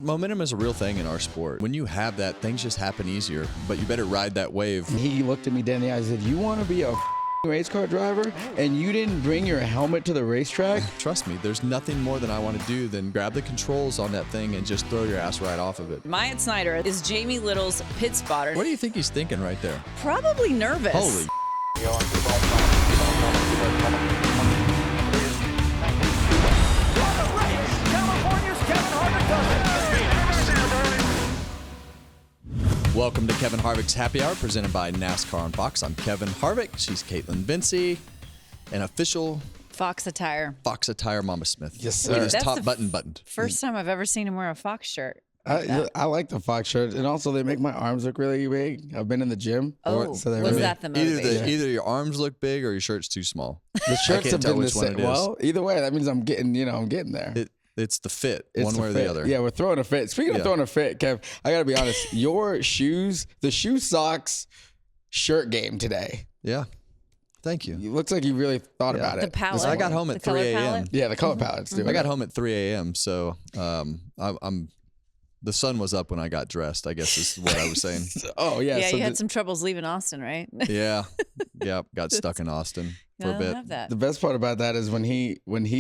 Momentum is a real thing in our sport. When you have that, things just happen easier, but you better ride that wave. He looked at me dead in the eyes and said, "You want to be a race car driver and you didn't bring your helmet to the racetrack?" Trust me, there's nothing more than I want to do than grab the controls on that thing and just throw your ass right off of it. Myatt Snider is Jamie Little's pit spotter. What do you think he's thinking right there? Probably nervous. Holy Welcome to Kevin Harvick's Happy Hour, presented by NASCAR on Fox. I'm Kevin Harvick. She's Kaitlyn Vincie, an official Fox attire. Fox attire Mamba Smith. Yes, sir. With his That's top the button buttoned. First time I've ever seen him wear a Fox shirt. I like the Fox shirt, and also they make my arms look really big. I've been in the gym. Oh, so they're was really, that the motivation? Either your arms look big or your shirt's too small. the shirts can't have tell been the which one same. it is. Well, either way, that means I'm getting there. It's the fit, It's one way or fit. the other. Yeah, we're throwing a fit. Speaking of Yeah. throwing a fit, Kev, I got to be honest. Your shoes, the shoe socks shirt game today. Yeah. Thank you. It looks like you really thought Yeah. about The it. palette. I got home at The color 3 a.m. palette? Yeah, the color palettes do. I got home at 3 a.m. So the sun was up when I got dressed, I guess is what I was saying. Oh, yeah. Yeah, so you had some troubles leaving Austin, right? Yeah. Got stuck in Austin for a I bit. love that. The best part about that is when he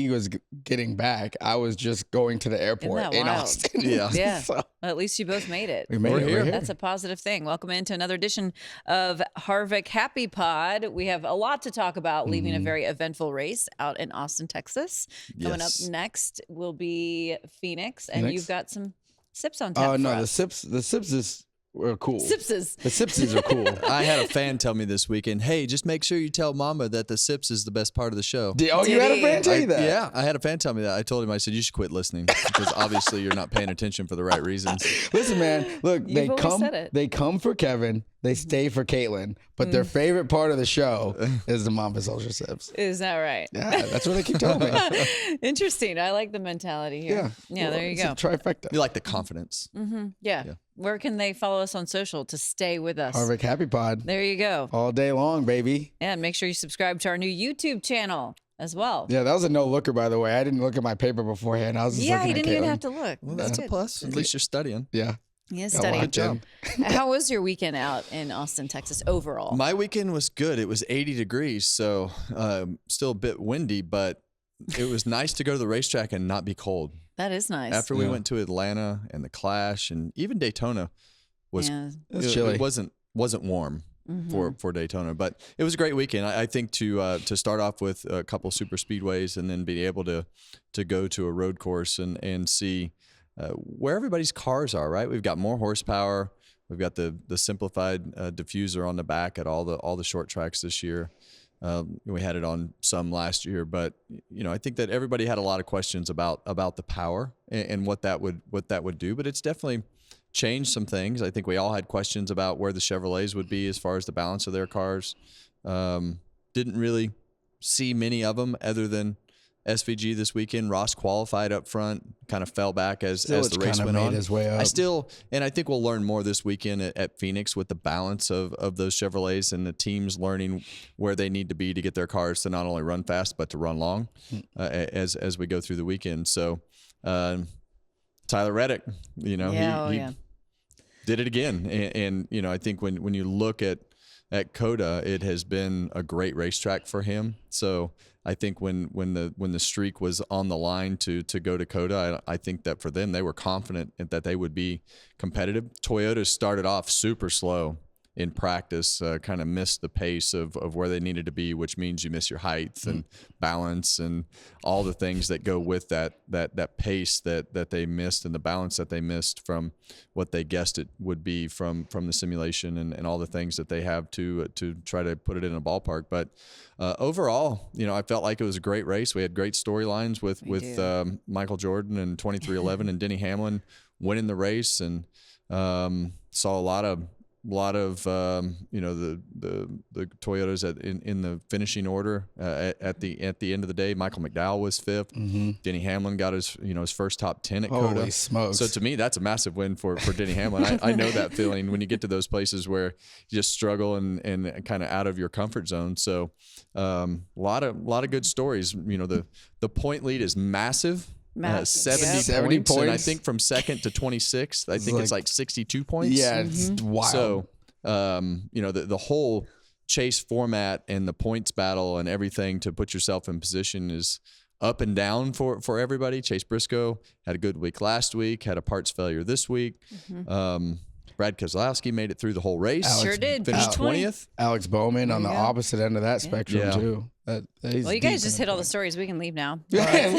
was getting back, I was just going to the airport that in wild? Austin. Yeah. Yeah. So Well, at least you both made it. we made We're it. here. We're here. That's a positive thing. Welcome into another edition of Harvick Happy Pod. We have a lot to talk about, leaving a very eventful race out in Austin, Texas. Coming up Yes. next will be Phoenix, and Phoenix? you've got some sips on tap. Oh, no, for the us. sips were cool. Sipses. The sipses are cool. I had a fan tell me this weekend, hey, just make sure you tell Mamba that the sips is the best part of the show. You Did had a he? fan tell you that? Yeah, I had a fan tell me that. I told him, I said, you should quit listening because obviously you're not paying attention for the right reasons. Listen, man. Look, You've always said it. They come for Kevin. They stay for Kaitlyn. But their favorite part of the show is the Mamba Soldier sips. Is that right? Yeah, that's what they keep telling me. Interesting. I like the mentality here. Yeah, there you It's go. a trifecta. You like the confidence. Yeah. Where can they follow us on social to stay with us? Harvick Happy Pod. There you go. All day long, baby. And make sure you subscribe to our new YouTube channel as well. Yeah, that was a no-looker, by the way. I didn't look at my paper beforehand. I was just Yeah, looking he at didn't even Kaitlyn. have to look. Well, that's a plus. At least you're studying. Yeah. He is Gotta studying. watch him. How was your weekend out in Austin, Texas overall? My weekend was good. It was 80 degrees, so still a bit windy, but it was nice to go to the racetrack and not be cold. That is nice. After we went to Atlanta and the Clash and even Daytona was Yeah. It's chilly. It wasn't warm for Daytona, but it was a great weekend. I think to start off with a couple super speedways and then be able to go to a road course and see where everybody's cars are. Right, we've got more horsepower. We've got the simplified diffuser on the back at all the short tracks this year. We had it on some last year, but I think that everybody had a lot of questions about the power and what that would do. But it's definitely changed some things. I think we all had questions about where the Chevrolets would be as far as the balance of their cars. Didn't really see many of them other than SVG this weekend. Ross qualified up front, kind of fell back as the race kinda went made on. his way up. And I think we'll learn more this weekend at Phoenix with the balance of those Chevrolets and the teams learning where they need to be to get their cars to not only run fast but to run long as we go through the weekend. So Tyler Reddick, he did it again, and I think when you look at COTA, it has been a great racetrack for him. So I think when the streak was on the line to go to COTA, I think that for them, they were confident that they would be competitive. Toyota started off super slow in practice, kind of missed the pace of where they needed to be, which means you miss your height and balance and all the things that go with that pace that they missed and the balance that they missed from what they guessed it would be from the simulation and all the things that they have to try to put it in a ballpark. But overall, I felt like it was a great race. We had great storylines with Michael Jordan and 2311 and Denny Hamlin winning the race, and saw a lot of the Toyotas in the finishing order at the end of the day. Michael McDowell was fifth. Denny Hamlin got his first top 10 at COTA. Holy smokes. So to me, that's a massive win for Denny Hamlin. I know that feeling when you get to those places where you just struggle and kind of out of your comfort zone. So a lot of good stories. The point lead is massive Matt, 70 points. And I think from second to 26th, I think it's like 62 points. Yeah, it's wild. So, the whole chase format and the points battle and everything to put yourself in position is up and down for everybody. Chase Briscoe had a good week last week, had a parts failure this week. Brad Keselowski made it through the whole race. Sure did. Finished 20th. Alex Bowman on the opposite end of that spectrum, too. Well, you guys just hit all the stories. We can leave now. All right.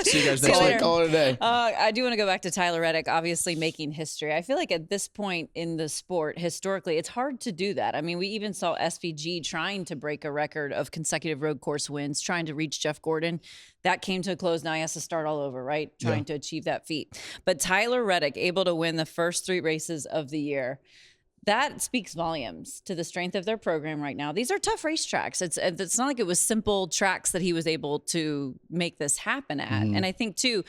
See you guys next week. Call it a day. I do want to go back to Tyler Reddick, obviously making history. I feel like at this point in the sport, historically, it's hard to do that. I mean, we even saw SVG trying to break a record of consecutive road course wins, trying to reach Jeff Gordon. That came to a close. Now he has to start all over, right? Trying to achieve that feat. But Tyler Reddick, able to win the first 3 races of the year. That speaks volumes to the strength of their program right now. These are tough racetracks. It's not like it was simple tracks that he was able to make this happen at. And I think, too,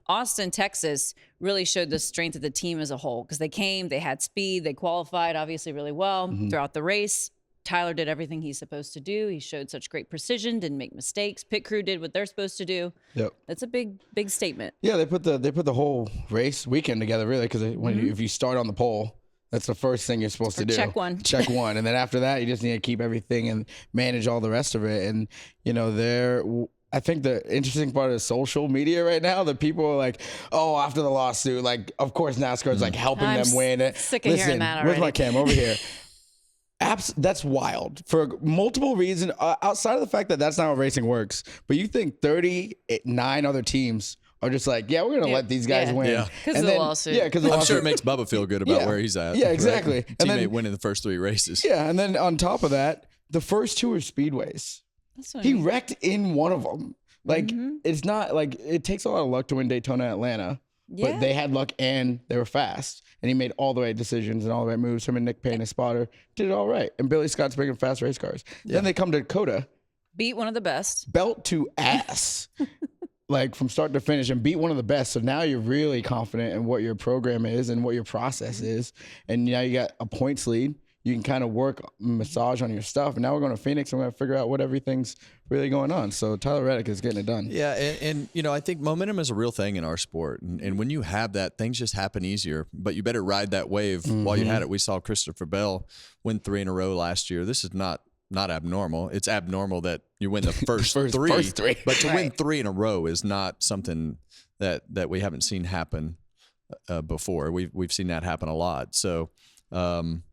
Austin, Texas really showed the strength of the team as a whole because they came, they had speed, they qualified obviously really well throughout the race. Tyler did everything he's supposed to do. He showed such great precision, didn't make mistakes. Pit crew did what they're supposed to do. Yep. That's a big statement. Yeah, they put the whole race weekend together, really, because if you start on the pole, that's the first thing you're supposed to do. Check one. And then after that, you just need to keep everything and manage all the rest of it. And, I think the interesting part of social media right now, that people are like, oh, after the lawsuit, like, of course, NASCAR is like helping them win it. Sick of hearing that already. Where's my cam? Over here. That's wild for multiple reasons, outside of the fact that that's not how racing works. But you think 39 other teams are just like, yeah, we're going to let these guys win. Yeah. Because of the lawsuit. Yeah, because I'm sure it makes Bubba feel good about where he's at. Yeah, exactly. Right? And Teammate then, winning the first 3 races. Yeah, and then on top of that, the first 2 are speedways. He wrecked in one of them. Like, it's not like, it takes a lot of luck to win Daytona and Atlanta. Yeah. But they had luck and they were fast. And he made all the right decisions and all the right moves. Him and Nick Payne, his spotter, did it all right. And Billy Scott's bringing fast race cars. Yeah. Then they come to COTA. Beat one of the best. Belt to ass. Like from start to finish, and beat one of the best. So now you're really confident in what your program is and what your process is. And now you got a points lead. You can kind of work, massage on your stuff. And now we're going to Phoenix and we're going to figure out what everything's really going on. So Tyler Reddick is getting it done. Yeah, and I think momentum is a real thing in our sport. And when you have that, things just happen easier. But you better ride that wave while you had it. We saw Christopher Bell win 3 in a row last year. This is not abnormal. It's abnormal that you win the first three. But to win 3 in a row is not something that we haven't seen happen before. We've seen that happen a lot. So, and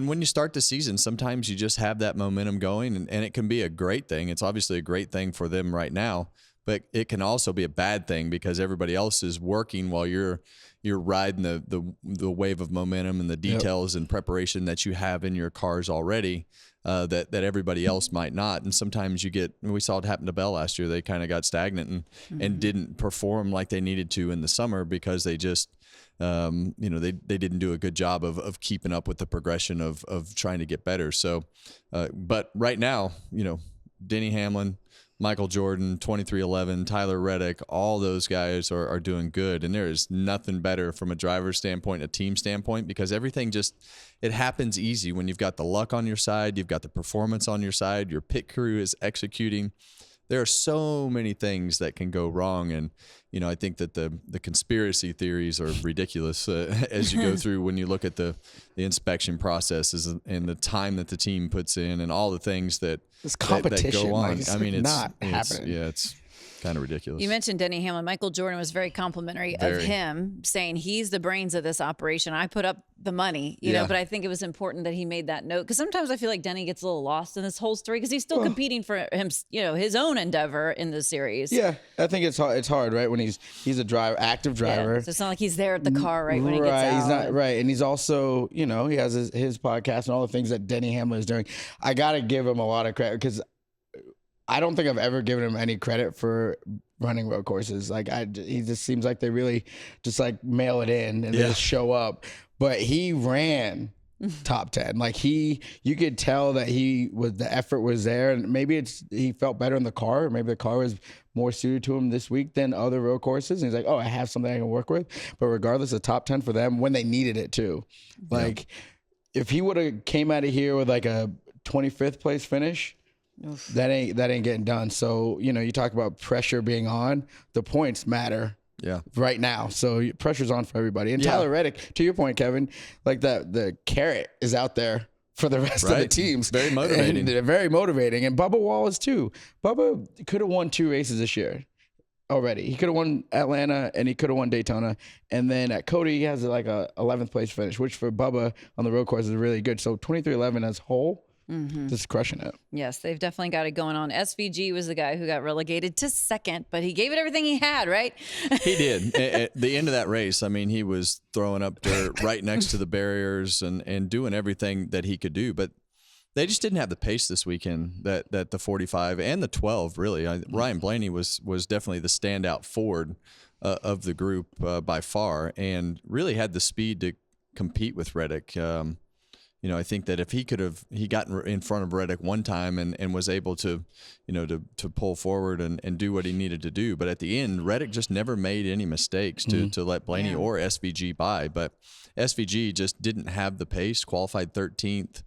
when you start the season, sometimes you just have that momentum going, and it can be a great thing. It's obviously a great thing for them right now, but it can also be a bad thing because everybody else is working while you're riding the wave of momentum and the details and preparation that you have in your cars already that everybody else might not. And sometimes we saw it happen to Bell last year. They kind of got stagnant and didn't perform like they needed to in the summer because they just they didn't do a good job of keeping up with the progression of trying to get better. So, but right now, Denny Hamlin, Michael Jordan, 2311, Tyler Reddick, all those guys are doing good. And there is nothing better from a driver's standpoint, a team standpoint, because everything it happens easy when you've got the luck on your side, you've got the performance on your side, your pit crew is executing. There are so many things that can go wrong. And, I think that the conspiracy theories are ridiculous as you go through when you look at the inspection processes and the time that the team puts in and all the things that, this competition, that go on. Like, it's not happening. It's kind of ridiculous. You mentioned Denny Hamlin. Michael Jordan was very complimentary of him, saying he's the brains of this operation. I put up the money, but I think it was important that he made that note, because sometimes I feel like Denny gets a little lost in this whole story because he's still competing for him, his own endeavor in the series. Yeah, I think it's hard, right? When he's a active driver. Yeah, so it's not like he's there at the car when he gets out. He's not right, and he's also, he has his podcast and all the things that Denny Hamlin is doing. I gotta give him a lot of credit because I don't think I've ever given him any credit for running road courses. Like he just seems like they really just like mail it in and just show up. But he ran top 10. Like you could tell that the effort was there, and maybe he felt better in the car. Maybe the car was more suited to him this week than other road courses. And he's like, oh, I have something I can work with. But regardless, of top 10 for them when they needed it too. Like if he would have came out of here with like a 25th place finish, that ain't getting done. So, you talk about pressure being on, the points matter. Yeah. Right now. So pressure's on for everybody. And Tyler Reddick, to your point, Kevin, like the carrot is out there for the rest of the teams. Very motivating. And they're very motivating. And Bubba Wallace too. Bubba could have won 2 races this year already. He could have won Atlanta and he could have won Daytona. And then at COTA, he has like a 11th place finish, which for Bubba on the road course is really good. So 23-11 as whole. Just crushing it. Yes, they've definitely got it going on. SVG was the guy who got relegated to second, but he gave it everything he had, right? He did. At the end of that race, I mean, he was throwing up dirt right next to the barriers and doing everything that he could do. But they just didn't have the pace this weekend that the 45 and the 12, really. Ryan Blaney was definitely the standout Ford of the group by far, and really had the speed to compete with Reddick. I think that if he got in front of Reddick one time and was able to, to pull forward and do what he needed to do. But at the end, Reddick just never made any mistakes to let Blaney or SVG by. But SVG just didn't have the pace, qualified 13th.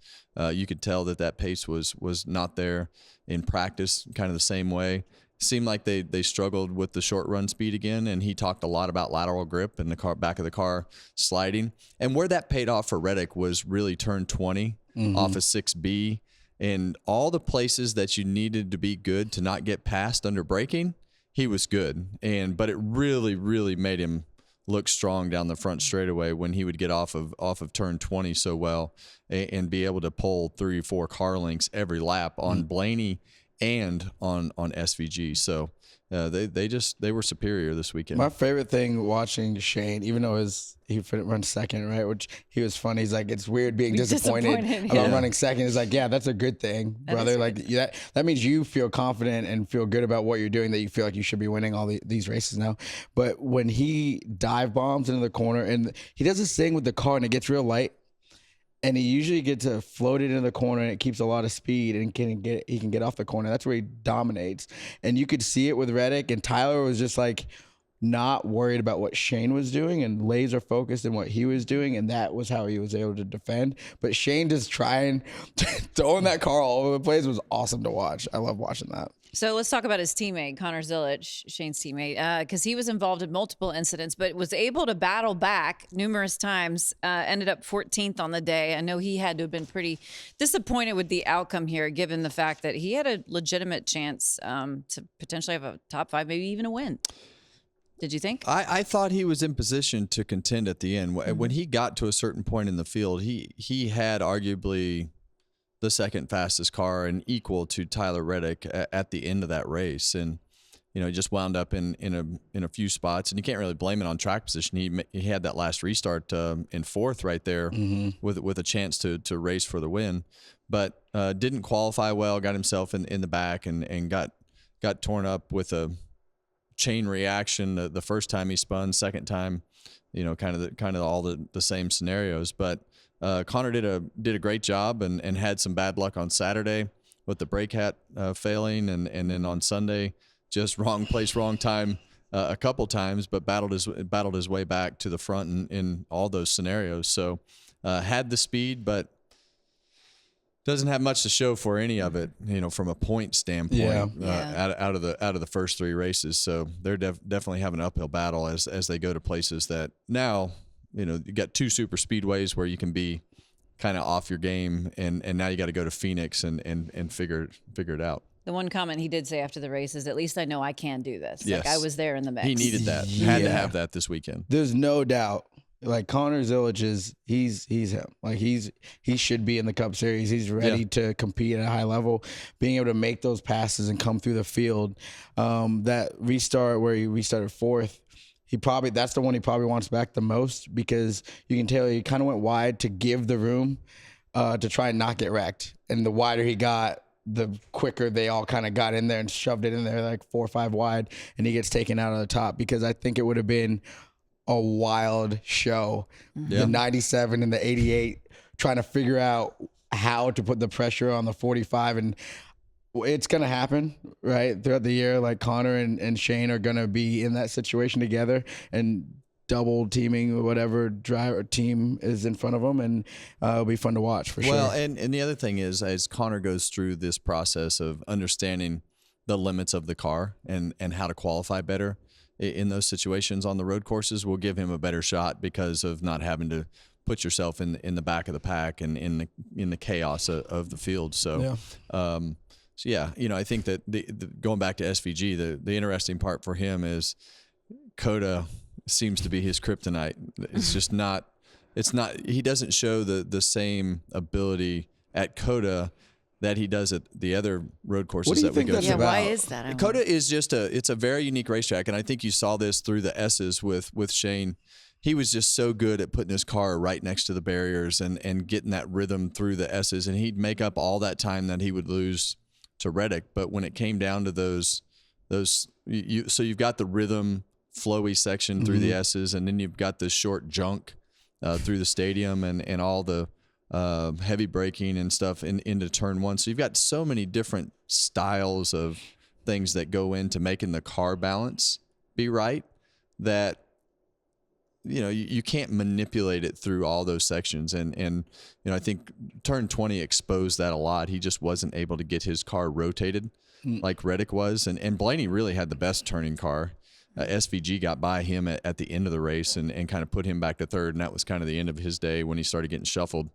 You could tell that pace was not there in practice, kind of the same way. Seemed like they struggled with the short run speed again, and he talked a lot about lateral grip and the back of the car sliding. And where that paid off for Reddick was really turn 20 off of 6B, and all the places that you needed to be good to not get passed under braking, he was good. But it really, really made him look strong down the front straightaway when he would get off of turn 20 so well and be able to pull 3 or 4 car lengths every lap on Blaney and on SVG. So they were superior this weekend. My favorite thing watching Shane, even though he run second, right? Which he was funny. He's like, it's weird being disappointed about running second. He's like, yeah, that's a good thing, brother. Like that means you feel confident and feel good about what you're doing, that you feel like you should be winning all these races now. But when he dive bombs into the corner and he does this thing with the car and it gets real light, and he usually gets floated in the corner, and it keeps a lot of speed, and he can get off the corner. That's where he dominates. And you could see it with Reddick, and Tyler was just like not worried about what Shane was doing and laser focused in what he was doing, and that was how he was able to defend. But Shane just throwing that car all over the place was awesome to watch. I love watching that. So let's talk about his teammate, Connor Zilisch, Shane's teammate, because he was involved in multiple incidents, but was able to battle back numerous times, ended up 14th on the day. I know he had to have been pretty disappointed with the outcome here, given the fact that he had a legitimate chance to potentially have a top 5, maybe even a win. Did you think? I thought he was in position to contend at the end. When he got to a certain point in the field, he had arguably the second fastest car and equal to Tyler Reddick at the end of that race. And, he just wound up in a few spots, and you can't really blame it on track position. He had that last restart in 4th right there with a chance to race for the win, but didn't qualify well, got himself in the back and got torn up with a chain reaction the first time he spun, second time, kind of all the same scenarios. But Connor did a great job and had some bad luck on Saturday with the brake hat failing, and then on Sunday just wrong place, wrong time a couple times, but battled his way back to the front in all those scenarios. So had the speed, but doesn't have much to show for any of it, from a point standpoint. Out of the first 3 races. So they're definitely having an uphill battle as they go to places that now, you got 2 super speedways where you can be kind of off your game, and now you got to go to Phoenix and figure it out. The one comment he did say after the race is, at least I know I can do this. Yes. Like, I was there in the mix. He needed that. Had to have that this weekend. There's no doubt. Like, Connor Zilisch he's him. Like, he should be in the Cup Series. He's ready to compete at a high level. Being able to make those passes and come through the field. That restart where he restarted 4th, that's the one he probably wants back the most, because you can tell he kind of went wide to give the room to try and not get wrecked. And the wider he got, the quicker they all kind of got in there and shoved it in there like 4 or 5 wide, and he gets taken out on the top, because I think it would have been a wild show. The 97 and the 88 trying to figure out how to put the pressure on the 45, and it's going to happen, right? Throughout the year, like Connor and Shane are going to be in that situation together, and double teaming or whatever driver team is in front of him, and it'll be fun to watch for sure. Well, and the other thing is, as Connor goes through this process of understanding the limits of the car and how to qualify better in those situations on the road courses, will give him a better shot because of not having to put yourself in the back of the pack and in the chaos of the field. So, yeah. I think that the going back to SVG, the interesting part for him is COTA seems to be his kryptonite. It's just not. It's not. He doesn't show the same ability at COTA that he does at the other road courses that we go to. Yeah, why is that? COTA is just it's a very unique racetrack, and I think you saw this through the S's with Shane. He was just so good at putting his car right next to the barriers and getting that rhythm through the S's, and he'd make up all that time that he would lose to Reddick. But when it came down to those, so you've got the rhythm, flowy section through the S's, and then you've got the short junk through the stadium and all the heavy braking and stuff into turn one. So you've got so many different styles of things that go into making the car balance be right that you can't manipulate it through all those sections. And I think turn 20 exposed that a lot. He just wasn't able to get his car rotated like Reddick was, and Blaney really had the best turning car. SVG got by him at the end of the race and kind of put him back to third, and that was kind of the end of his day when he started getting shuffled.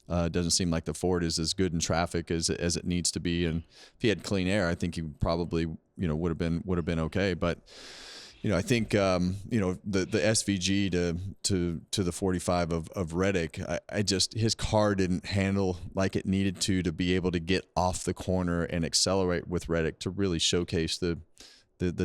It doesn't seem like the Ford is as good in traffic as it needs to be, and if he had clean air, I think he probably would have been okay. But I think the SVG to the 45 of Reddick, I just, his car didn't handle like it needed to be able to get off the corner and accelerate with Reddick to really showcase the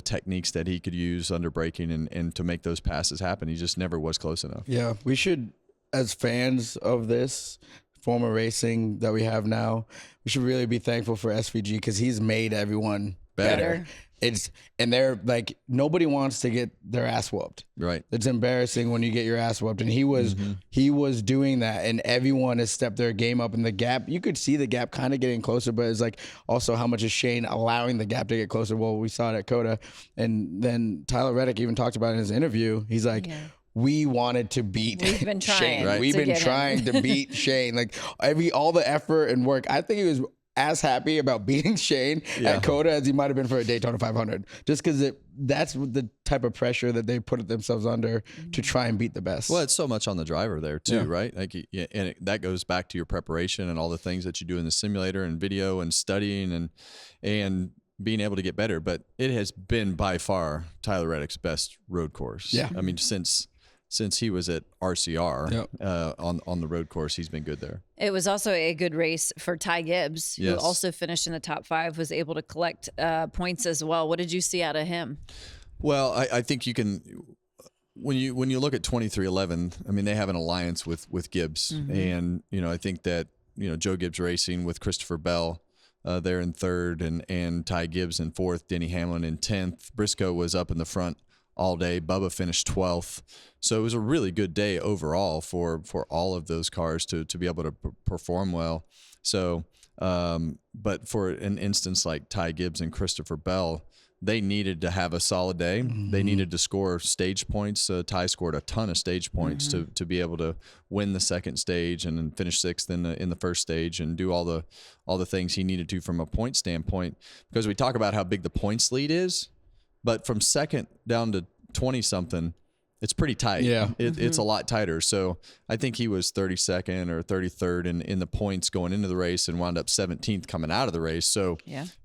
techniques that he could use under braking and to make those passes happen. He just never was close enough. Yeah, we should, as fans of this form of racing that we have now, we should really be thankful for SVG because he's made everyone better. And they're like, nobody wants to get their ass whooped. Right. It's embarrassing when you get your ass whooped. And he was doing that, and everyone has stepped their game up. And the gap, you could see the gap kind of getting closer, but it's like also how much is Shane allowing the gap to get closer? Well, we saw it at COTA. And then Tyler Reddick even talked about it in his interview. He's like, we wanted to beat Shane. Right. We've been trying to beat Shane. Like all the effort and work. I think he was as happy about beating Shane at COTA as he might have been for a Daytona 500, just because that's the type of pressure that they put themselves under to try and beat the best. Well, it's so much on the driver there too, right? Like, that goes back to your preparation and all the things that you do in the simulator and video and studying and being able to get better. But it has been by far Tyler Reddick's best road course. Yeah, I mean, since he was at RCR on the road course, he's been good there. It was also a good race for Ty Gibbs, who also finished in the top 5, was able to collect points as well. What did you see out of him? Well, I think you can, when you look at 2311, I mean, they have an alliance with Gibbs, and I think that Joe Gibbs Racing with Christopher Bell. They're in third, and Ty Gibbs in fourth, Denny Hamlin in 10th. Briscoe was up in the front all day. Bubba finished 12th. So it was a really good day overall for all of those cars to be able to perform well. So, but for an instance like Ty Gibbs and Christopher Bell, they needed to have a solid day. They needed to score stage points. Ty scored a ton of stage points to be able to win the second stage and then finish 6th in the first stage and do all the things he needed to from a point standpoint. Because we talk about how big the points lead is, but from second down to 20-something, it's pretty tight. Yeah. It's a lot tighter. So I think he was 32nd or 33rd in the points going into the race and wound up 17th coming out of the race. So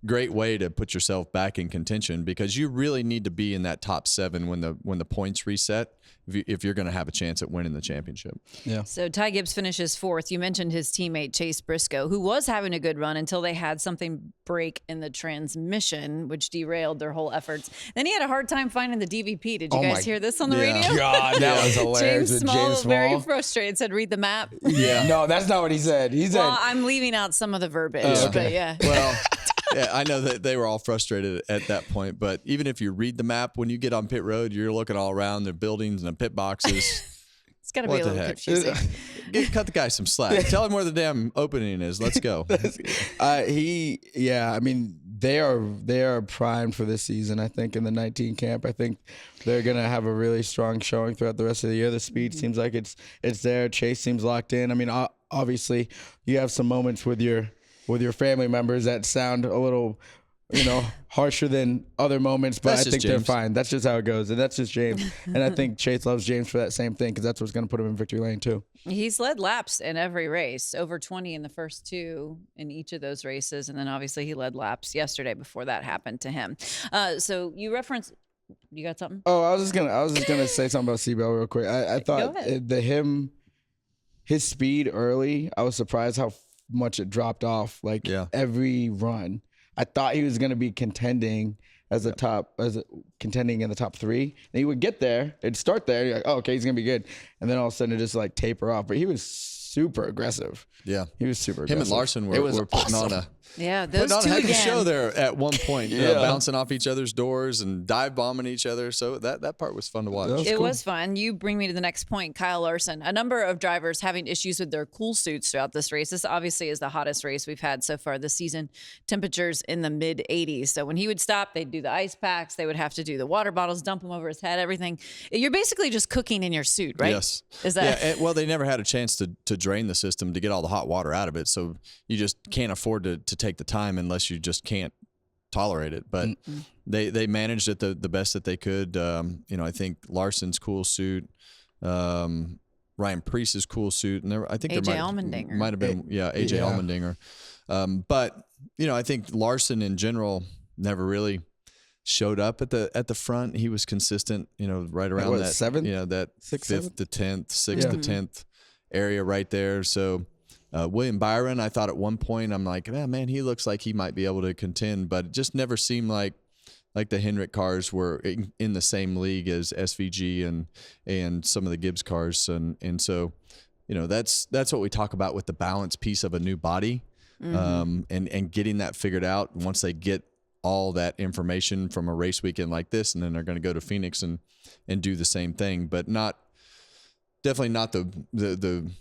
great way to put yourself back in contention, because you really need to be in that top 7 when the points reset if you're going to have a chance at winning the championship. Yeah. So Ty Gibbs finishes 4th. You mentioned his teammate Chase Briscoe, who was having a good run until they had something break in the transmission, which derailed their whole efforts. Then he had a hard time finding the DVP. Did you guys hear this on the radio? God, that was hilarious. James Small, very frustrated, said, read the map. Yeah. No, that's not what he said. He said, well, I'm leaving out some of the verbiage, but yeah. Well, yeah, I know that they were all frustrated at that point, but even if you read the map, when you get on pit road, you're looking all around the buildings and the pit boxes. It's got to be a little confusing. Cut the guy some slack. Tell him where the damn opening is. Let's go. I mean, they are primed for this season. I think in the 19 camp, I think they're gonna have a really strong showing throughout the rest of the year. The speed seems like it's there. Chase seems locked in. I mean, obviously, you have some moments with your family members that sound a little, harsher than other moments, but I think they're fine. That's just how it goes, and that's just James. And I think Chase loves James for that same thing because that's what's going to put him in victory lane too. He's led laps in every race, over 20 in the first 2 in each of those races, and then obviously he led laps yesterday before that happened to him. So you referenced. You got something? Oh, I was just gonna say something about Seabell real quick. I thought his speed early. I was surprised how much it dropped off. Every run. I thought he was going to be contending contending in the top 3. And he would get there, it'd start there. You're like, oh, okay, he's going to be good. And then all of a sudden it just taper off. But he was super aggressive. Yeah. He was super aggressive. Him and Larson were putting on a those two a heck of a again. show there at one point, bouncing off each other's doors and dive bombing each other. So that part was fun to watch. It was fun. You bring me to the next point, Kyle Larson. A number of drivers having issues with their cool suits throughout this race. This obviously is the hottest race we've had so far this season. Temperatures in the mid 80s. So when he would stop, they'd do the ice packs. They would have to do the water bottles, dump them over his head, everything. You're basically just cooking in your suit, right? Yes. Is that? Yeah. Well, they never had a chance to drain the system to get all the hot water out of it. So you just can't afford to take the time unless you just can't tolerate it. But they managed it the best that they could. I think Larson's cool suit, Ryan Preece's cool suit, and I think there might have been AJ Allmendinger. But I think Larson in general never really showed up at the front. He was consistent, right around that 7th, that 6th, 5th to 10th, 6th to 10th area right there. So. William Byron, I thought at one point, I'm like, man, he looks like he might be able to contend, but it just never seemed like the Hendrick cars were in the same league as SVG and some of the Gibbs cars, and so that's what we talk about with the balance piece of a new body, and getting that figured out. Once they get all that information from a race weekend like this, and then they're going to go to Phoenix and do the same thing, but definitely not the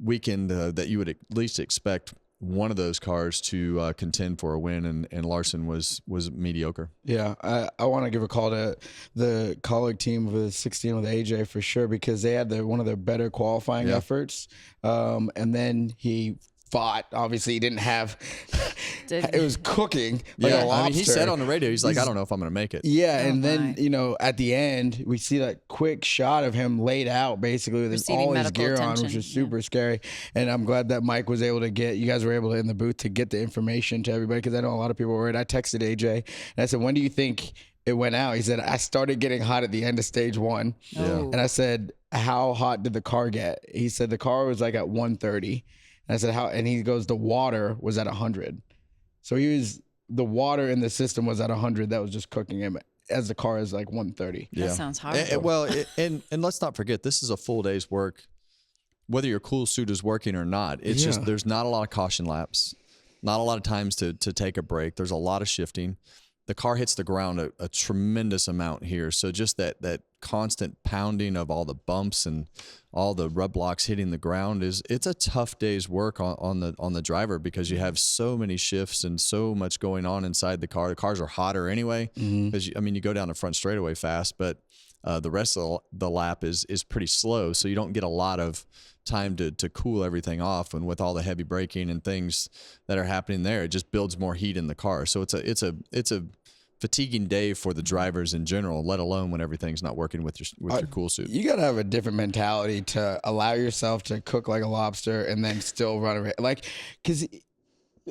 weekend that you would at least expect one of those cars to contend for a win, and Larson was mediocre. Yeah, I want to give a call to the colleague team of the 16 with AJ for sure, because they had one of their better qualifying efforts, and then he fought. Obviously, he didn't have. It was cooking like a lobster. I mean, he said on the radio, he's like, I don't know if I'm going to make it. Yeah, and then at the end, we see that quick shot of him laid out basically with all his gear on, which is super scary. And I'm glad that Mike was able to you guys were able to in the booth to get the information to everybody, because I know a lot of people were worried. I texted AJ and I said, when do you think it went out? He said, I started getting hot at the end of stage 1. Yeah. And I said, how hot did the car get? He said the car was like at 130. And I said, how? And he goes, the water was at 100. So the water in the system was at 100. That was just cooking him as the car is like 130. That sounds horrible. And let's not forget, this is a full day's work, whether your cool suit is working or not. It's just, there's not a lot of caution laps, not a lot of times to take a break. There's a lot of shifting. The car hits the ground a tremendous amount here. So just that constant pounding of all the bumps and all the rub blocks hitting the ground it's a tough day's work on the driver, because you have so many shifts and so much going on inside the car. The cars are hotter anyway, because you go down the front straightaway fast, but the rest of the lap is pretty slow. So you don't get a lot of time to cool everything off, and with all the heavy braking and things that are happening there, it just builds more heat in the car. So it's a fatiguing day for the drivers in general, let alone when everything's not working with your cool suit. You got to have a different mentality to allow yourself to cook like a lobster and then still run around. Because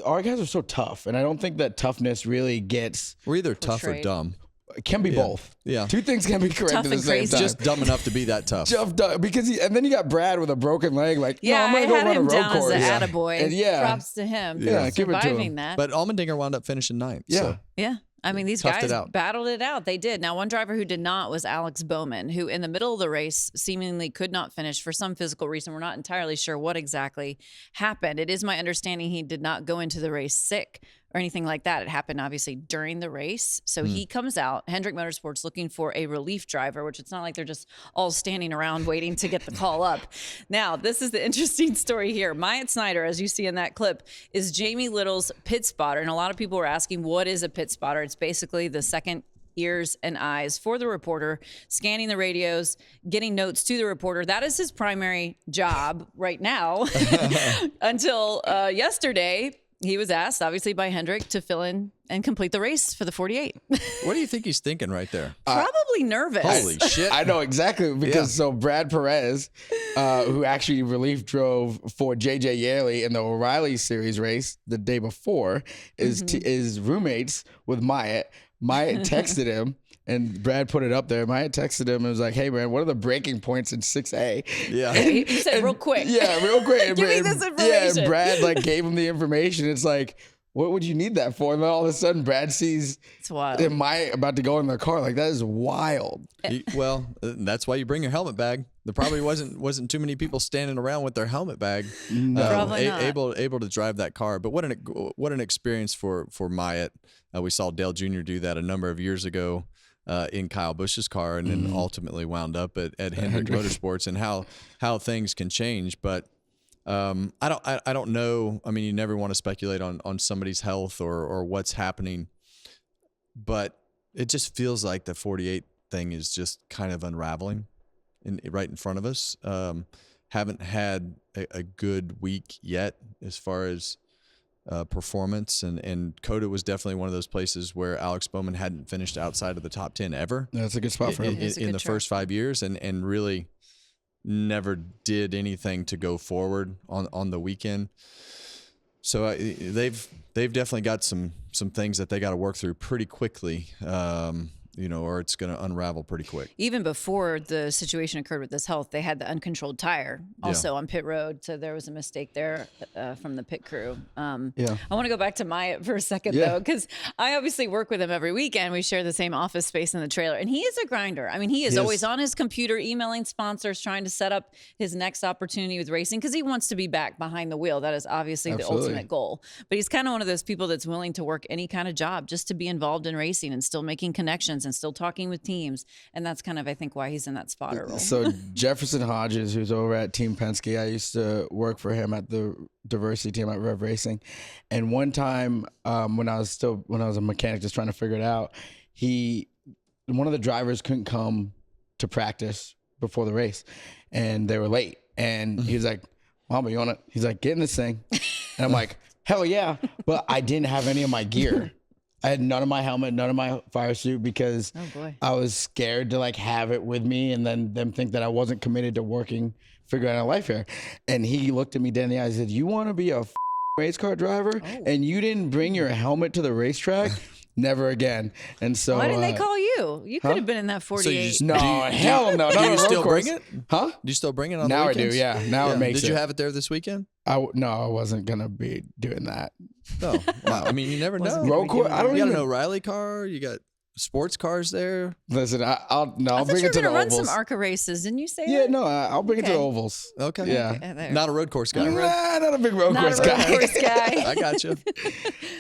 our guys are so tough, and I don't think that toughness really gets. We're either tough or dumb. It can be both. Yeah. Two things can be correct Tough at the and same crazy. time. Just dumb enough to be that tough. And then you got Brad with a broken leg. Like, yeah, no, I'm going to go run a road down course. as the attaboy. And Props to him. Yeah, give it to surviving him. that. But Allmendinger wound up finishing 9th. Yeah. So. Yeah. I mean, these Toughed guys it out. battled it out. They did. Now, one driver who did not was Alex Bowman, who in the middle of the race seemingly could not finish for some physical reason. We're not entirely sure what exactly happened. It is my understanding he did not go into the race sick or anything like that. It happened obviously during the race. So he comes out, Hendrick Motorsports, looking for a relief driver, which it's not like they're just all standing around waiting to get the call up. Now, this is the interesting story here. Myatt Snider, as you see in that clip, is Jamie Little's pit spotter. And a lot of people were asking, what is a pit spotter? It's basically the second ears and eyes for the reporter, scanning the radios, getting notes to the reporter. That is his primary job right now until yesterday. He was asked, obviously, by Hendrick to fill in and complete the race for the 48. What do you think he's thinking right there? Probably nervous. Holy shit. I know exactly, because so Brad Perez, who actually relief drove for JJ Yeley in the O'Reilly Series race the day before, is roommates with Myatt. Myatt texted him, and Brad put it up there. Myatt texted him and was like, "Hey man, what are the breaking points in 6A?" Yeah, he said real quick. Yeah, real quick. Give me this information. Yeah, and Brad like gave him the information. It's like, what would you need that for? And then all of a sudden, Brad sees It's wild. Myatt about to go in the car. Like, that is wild. Well, that's why you bring your helmet bag. There probably wasn't too many people standing around with their helmet bag, Probably not. able to drive that car. But what an experience for Myatt. We saw Dale Jr. do that a number of years ago in Kyle Busch's car, and then ultimately wound up at Hendrick Motorsports, and how things can change. But I don't know. I mean, you never want to speculate on somebody's health or what's happening, but it just feels like the 48 thing is just kind of unraveling right in front of us. Haven't had a good week yet as far as performance, and COTA was definitely one of those places where Alex Bowman hadn't finished outside of the top 10 ever. That's a good spot for him. In the first 5 years, and really never did anything to go forward on the weekend. So they've definitely got some things that they got to work through pretty quickly. Or it's going to unravel pretty quick. Even before the situation occurred with his health, they had the uncontrolled tire also on pit road. So there was a mistake there from the pit crew. I want to go back to Myatt for a second, though, because I obviously work with him every weekend. We share the same office space in the trailer. And he is a grinder. I mean, he is always on his computer, emailing sponsors, trying to set up his next opportunity with racing, because he wants to be back behind the wheel. That is obviously the ultimate goal. But he's kind of one of those people that's willing to work any kind of job just to be involved in racing and still making connections and still talking with teams. And that's kind of, I think, why he's in that spotter role. So Jefferson Hodges, who's over at Team Penske, I used to work for him at the diversity team at Rev Racing. And one time when I was a mechanic just trying to figure it out, one of the drivers couldn't come to practice before the race, and they were late. And he was like, "Mamba, you want to?" He's like, "Get in this thing." And I'm like, "Hell yeah!" But I didn't have any of my gear. I had none of my helmet, none of my fire suit, because I was scared to have it with me and then them think that I wasn't committed to figuring out life here. And he looked at me dead in the eyes and said, "You want to be a race car driver and you didn't bring your helmet to the racetrack? Never again." And so why didn't they call you? You could have been in that 48. So hell no. Do you still bring it? Huh? Do you still bring it on now the weekends? I do, yeah. Now it makes it. Did you have it there this weekend? No, I wasn't going to be doing that. No. Wow. I mean, you never know. Road course, I don't you even... got an O'Reilly car. You got sports cars there. Listen, I'll bring it to the ovals. You were going to run some ARCA races, didn't you say that? Yeah, no, I'll bring it to the ovals. Okay. Yeah. Okay, not a road course guy. Not a big road course guy. I got you.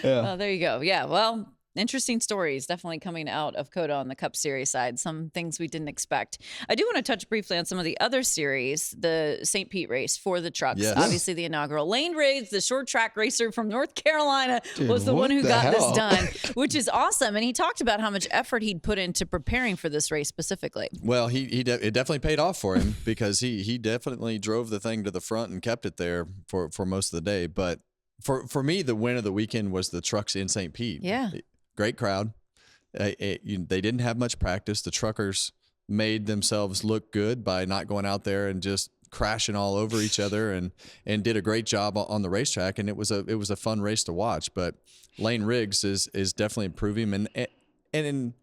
Oh, there you go. Yeah, well, interesting stories definitely coming out of COTA on the Cup Series side. Some things we didn't expect. I do want to touch briefly on some of the other series. The St. Pete race for the trucks, obviously the inaugural. Lane Riggs, the short track racer from North Carolina, was the one who got this done, which is awesome. And he talked about how much effort he'd put into preparing for this race specifically. Well, it definitely paid off for him because he definitely drove the thing to the front and kept it there for most of the day. But for me, the win of the weekend was the trucks in St. Pete. Yeah. Great crowd. They didn't have much practice. The truckers made themselves look good by not going out there and just crashing all over each other, and did a great job on the racetrack. And it was a fun race to watch. But Lane Riggs is definitely improving, and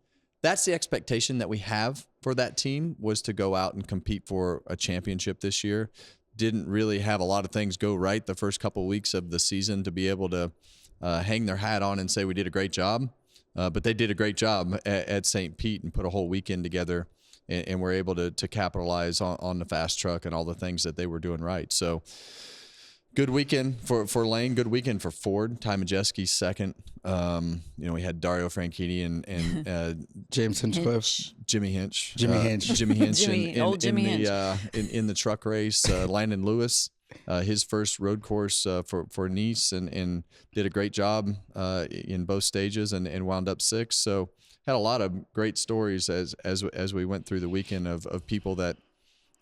that's the expectation that we have for that team, was to go out and compete for a championship this year. Didn't really have a lot of things go right the first couple of weeks of the season to be able to hang their hat on and say we did a great job. But they did a great job at St. Pete and put a whole weekend together, and were able to capitalize on the fast truck and all the things that they were doing right. So Good weekend for Lane. Good weekend for Ford. Ty Majeski's second. We had Dario Franchitti and James Hinchcliffe, Jimmy Hinch, Jimmy Hinch in the truck race. Landon Lewis, his first road course for Nice, and did a great job in both stages and wound up 6th. So had a lot of great stories as we went through the weekend of people that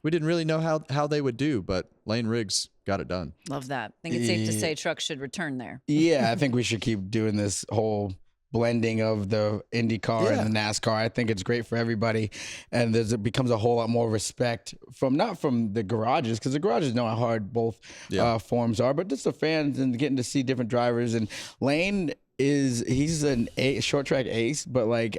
we didn't really know how they would do, but Lane Riggs got it done. Love that. I think it's safe to say trucks should return there. Yeah, I think we should keep doing this whole blending of the IndyCar and the NASCAR. I think it's great for everybody, and it becomes a whole lot more respect not from the garages, because the garages know how hard both forms are, but just the fans and getting to see different drivers. And Lane he's a short track ace, but like,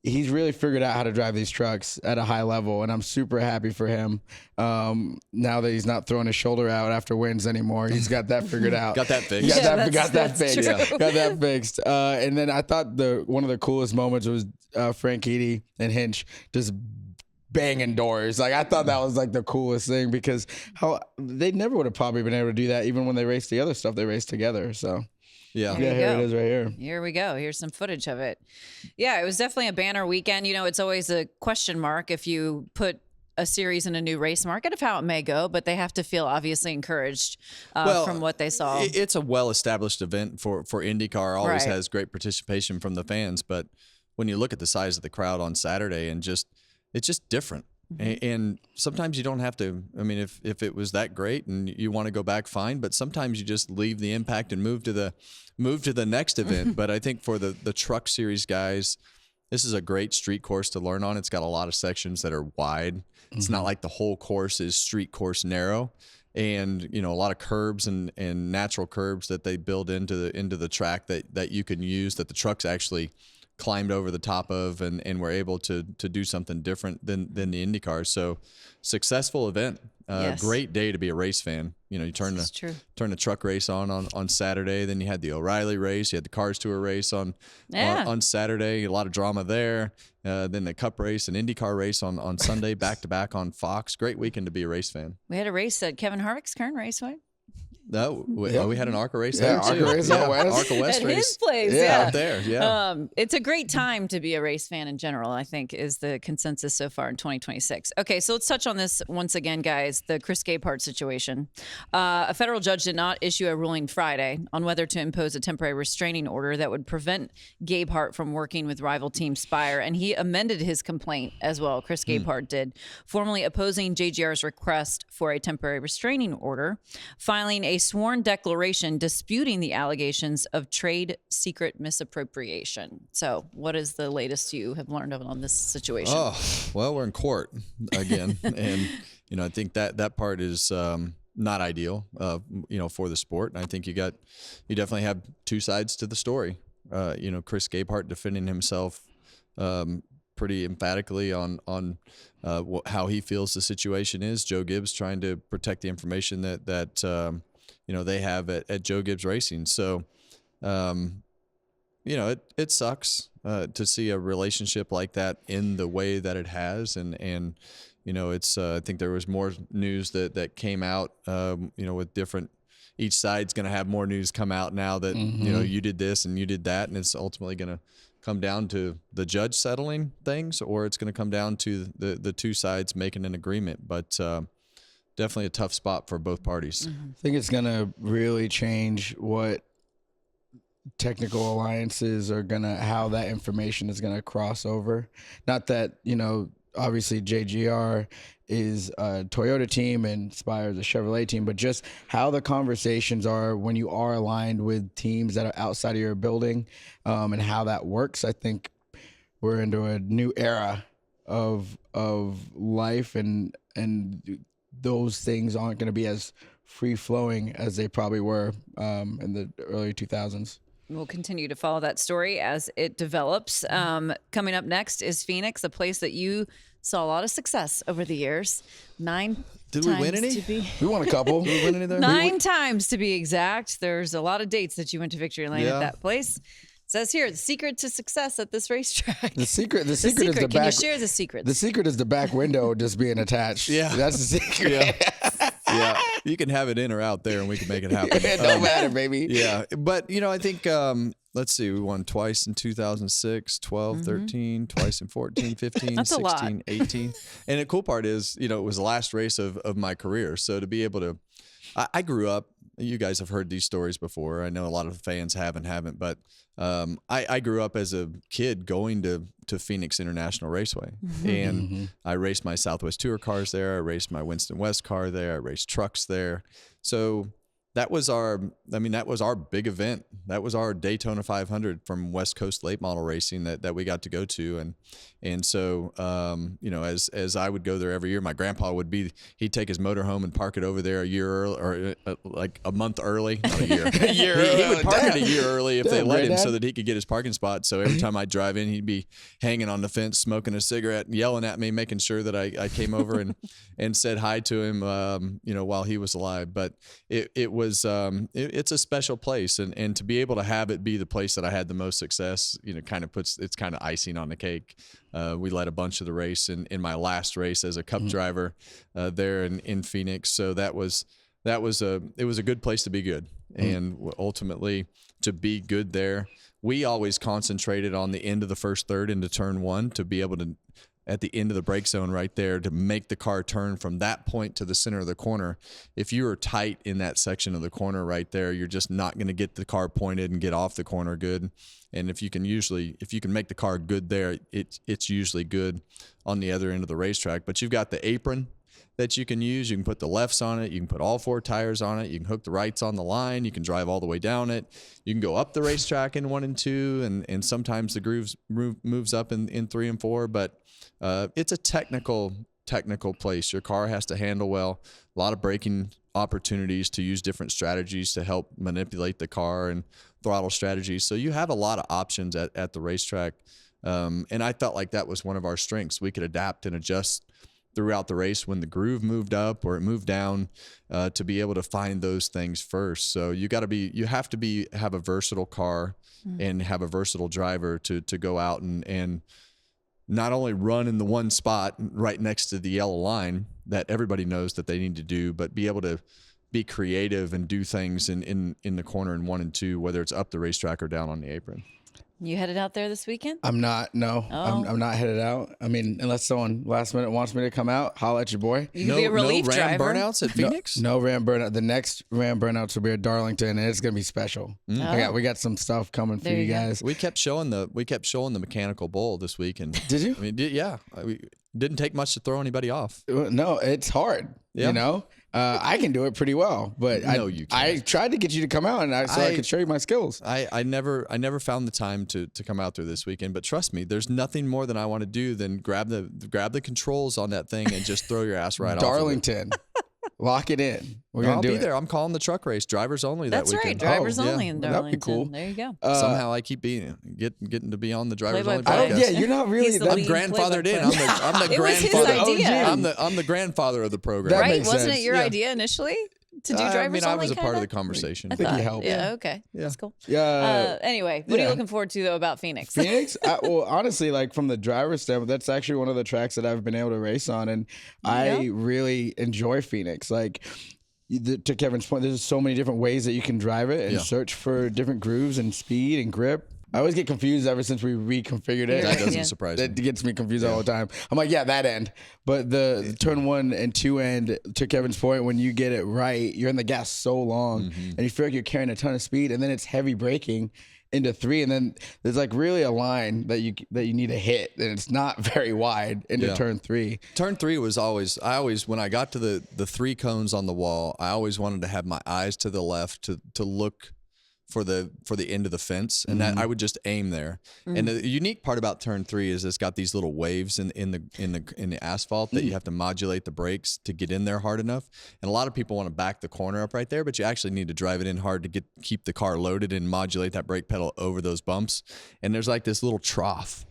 he's really figured out how to drive these trucks at a high level, and I'm super happy for him. Now that he's not throwing his shoulder out after wins anymore, he's got that figured out. Got that fixed. Got that fixed. And then I thought one of the coolest moments was Franchitti and Hinch just banging doors. Like, I thought that was like the coolest thing, because how they never would have probably been able to do that even when they raced the other stuff they raced together. So. Yeah, here it is right here. Here we go. Here's some footage of it. Yeah, it was definitely a banner weekend. It's always a question mark if you put a series in a new race market of how it may go, but they have to feel obviously encouraged from what they saw. It's a well-established event for IndyCar. Always has great participation from the fans, but when you look at the size of the crowd on Saturday and it's just different. And sometimes you don't have to. I mean, if it was that great and you want to go back, fine. But sometimes you just leave the impact and move to the next event. But I think for the Truck Series guys, this is a great street course to learn on. It's got a lot of sections that are wide. It's not like the whole course is street course narrow, and a lot of curbs and natural curbs that they build into the track that you can use, that the trucks actually climbed over the top of and were able to do something different than the IndyCar. So successful event. Great day to be a race fan. You turn the truck race on Saturday. Then you had the O'Reilly race. You had the Cars Tour race on Saturday. A lot of drama there. Then the Cup race and IndyCar race on Sunday, back to back on Fox. Great weekend to be a race fan. We had a race at Kevin Harvick's current raceway. No, we had an ARCA race there too. ARCA race out west. ARCA West at race. His place, out there, it's a great time to be a race fan in general, I think, is the consensus so far in 2026. Okay, so let's touch on this once again, guys, the Chris Gabehart situation. A federal judge did not issue a ruling Friday on whether to impose a temporary restraining order that would prevent Gabehart from working with rival team Spire, and he amended his complaint as well, Chris Gabehart did, formally opposing JGR's request for a temporary restraining order, filing a sworn declaration disputing the allegations of trade secret misappropriation. So what is the latest you have learned on this situation? Oh, well, we're in court again. And, I think that part is not ideal, for the sport. And I think you definitely have two sides to the story. Chris Gabehart defending himself pretty emphatically on how he feels the situation is. Joe Gibbs trying to protect the information that they have at Joe Gibbs Racing. So, it sucks to see a relationship like that in the way that it has. And it's I think there was more news that came out, with different. Each side's going to have more news come out now that, you did this and you did that. And it's ultimately going to come down to the judge settling things, or it's going to come down to the two sides making an agreement. But definitely a tough spot for both parties. I think it's going to really change what technical alliances are going to, how that information is going to cross over. Not that, obviously JGR is a Toyota team and Spire is a Chevrolet team, but just how the conversations are when you are aligned with teams that are outside of your building, and how that works. I think we're into a new era of life, and those things aren't going to be as free-flowing as they probably were in the early 2000s. We'll continue to follow that story as it develops. Coming up next is Phoenix, a place that you saw a lot of success over the years. Did we win any? We won a couple. Did we win any there? 9 times to be exact. There's a lot of dates that you went to victory lane at that place. It says here, the secret to success at this racetrack. The secret is the back. Can you share the secret? The secret is the back window just being attached. Yeah. That's the secret. Yeah, you can have it in or out there, and we can make it happen. It don't matter, baby. Yeah, but I think let's see, we won twice in 2006, 12, 13, twice in 14, 15, That's 16, 18. And the cool part is, it was the last race of my career. So to be able to, I grew up, you guys have heard these stories before. I know a lot of fans haven't, but I grew up as a kid going to Phoenix International Raceway. And I raced my Southwest Tour cars there. I raced my Winston West car there. I raced trucks there. So that was our big event. That was our Daytona 500 from West Coast late model racing that we got to go to. And so, as I would go there every year, my grandpa he'd take his motor home and park it over there a year early, or like a month early, not a year. He would park it a year early if they let him, so that he could get his parking spot. So every time I'd drive in, he'd be hanging on the fence, smoking a cigarette, and yelling at me, making sure that I came over and said hi to him, while he was alive. But it's a special place, and to be able to have it be the place that I had the most success, it's kind of icing on the cake. We led a bunch of the race in my last race as a Cup driver there in Phoenix. So it was a good place to be good, and ultimately to be good there. We always concentrated on the end of the first third into turn one to be able to, at the end of the brake zone right there, to make the car turn from that point to the center of the corner. If you are tight in that section of the corner right there, you're just not going to get the car pointed and get off the corner good. And if you can make the car good there, it's usually good on the other end of the racetrack. But you've got the apron that you can use. You can put the lefts on it. You can put all four tires on it. You can hook the rights on the line. You can drive all the way down it. You can go up the racetrack in 1 and 2, and sometimes the grooves moves up in 3 and 4. But it's a technical place. Your car has to handle well. A lot of braking opportunities to use different strategies to help manipulate the car and throttle strategies. So you have a lot of options at the racetrack. And I felt like that was one of our strengths. We could adapt and adjust throughout the race when the groove moved up or it moved down, to be able to find those things first. So you have to have a versatile car and have a versatile driver to go out and not only run in the one spot right next to the yellow line that everybody knows that they need to do, but be able to be creative and do things in the corner in 1 and 2, whether it's up the racetrack or down on the apron. You headed out there this weekend? I'm not. No, Oh. I'm not headed out. I mean, unless someone last minute wants me to come out, holla at your boy. You could be a relief no Ram driver. burnouts at Phoenix? No Ram burnout. The next Ram burnouts will be at Darlington, and it's gonna be special. We got some stuff coming for There you you go. guys. We kept showing the mechanical bull this week, and Did you? I mean, yeah, we didn't take much to throw anybody off. No, it's hard. Yeah. You know, I can do it pretty well, but No, you I can't. tried to get you to come out, and I could show you my skills. I never found the time to come out there this weekend, but trust me, there's nothing more than I want to do than grab the controls on that thing and just throw your ass right off. Darlington, lock it in. We're gonna I'll do be it. there. I'm calling the truck race, drivers only That's that right, weekend. drivers Oh, yeah. only in That'd Darlington. be cool. There you go. Somehow I keep getting to be on the drivers only Play-by-play. podcast. Yeah, you're not really. He's the that- lead Grandfathered in. I'm the It was his grandfather. idea. I'm the grandfather of the program. That Right? makes Wasn't sense. it your Yeah. idea initially to do drivers I mean, I only? was a part of the kinda? conversation. think he helped. Yeah. Okay. Yeah. That's cool. Yeah. Anyway, what are you yeah. looking forward to though about Phoenix? Phoenix, well, honestly, like from the driver's standpoint, that's actually one of the tracks that I've been able to race on, and I really enjoy Phoenix. Like to Kevin's point, there's so many different ways that you can drive it and Yeah. search for different grooves and speed and grip. I always get confused ever since we reconfigured it. That doesn't Yeah. surprise That me. gets me confused all the time. I'm like, yeah, that end. But the turn 1 and 2 end, to Kevin's point, when you get it right, you're in the gas so long and you feel like you're carrying a ton of speed, and then it's heavy braking into 3, and then there's like really a line that you need to hit, and it's not very wide into Yeah. turn 3. Turn 3 was always when I got to the 3 cones on the wall, I always wanted to have my eyes to the left to look for the end of the fence, and that I would just aim there. And the unique part about turn 3 is it's got these little waves in the asphalt that you have to modulate the brakes to get in there hard enough. And a lot of people want to back the corner up right there, but you actually need to drive it in hard to keep the car loaded and modulate that brake pedal over those bumps. And there's like this little trough